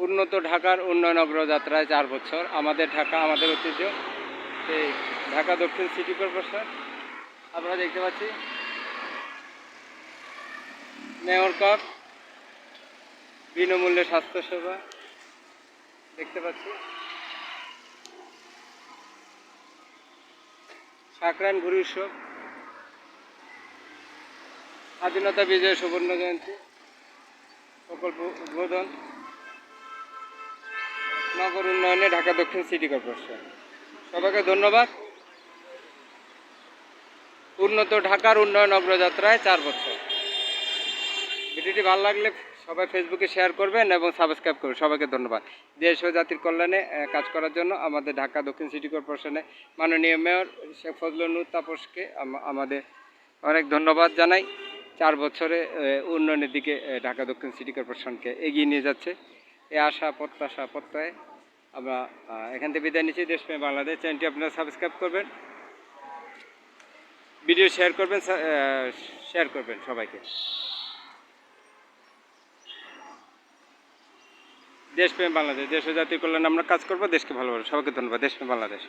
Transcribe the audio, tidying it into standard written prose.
উন্নত ঢাকার উন্নয়ন অগ্রযাত্রায় 4 বছর। আমাদের ঢাকা, আমাদের ঐতিহ্য। এই ঢাকা দক্ষিণ সিটি কর্পোরেশন আমরা দেখতে পাচ্ছি মেয়র কাপ, বিনামূল্যে স্বাস্থ্যসেবা দেখতে পাচ্ছি। সাকরাইন ঘুড়ি উৎসব, স্বাধীনতা বিজয় সুবর্ণ জয়ন্তী প্রকল্প উদ্বোধন, নগর উন্নয়নে ঢাকা দক্ষিণ সিটি কর্পোরেশন। সবাইকে ধন্যবাদ। উন্নত ঢাকার উন্নয়ন অগ্রযাত্রায় 4 বছর। ভিডিওটি ভালো লাগলে সবাই ফেসবুকে শেয়ার করবেন এবং সাবস্ক্রাইব করবেন। সবাইকে ধন্যবাদ। দেশ ও জাতির কল্যাণে কাজ করার জন্য আমাদের ঢাকা দক্ষিণ সিটি কর্পোরেশনে মাননীয় মেয়র শেখ ফজলুল নূর তাপসকে আমাদের অনেক ধন্যবাদ জানাই। 4 বছরে উন্নয়নের দিকে ঢাকা দক্ষিণ সিটি কর্পোরেশনকে এগিয়ে নিয়ে যাচ্ছে। এই আশা প্রত্যয়ে আমরা এখান থেকে বিদায় নিচ্ছি। দেশপ্রেমী বাংলাদেশ চ্যানেলটি আপনারা সাবস্ক্রাইব করবেন, ভিডিও শেয়ার করবেন সবাইকে। দেশপ্রেম বাংলাদেশ, দেশ ও জাতির কল্যাণে আমরা কাজ করবো, দেশকে ভালোবাসবো। সবাইকে ধন্যবাদ। দেশপ্রেম বাংলাদেশ।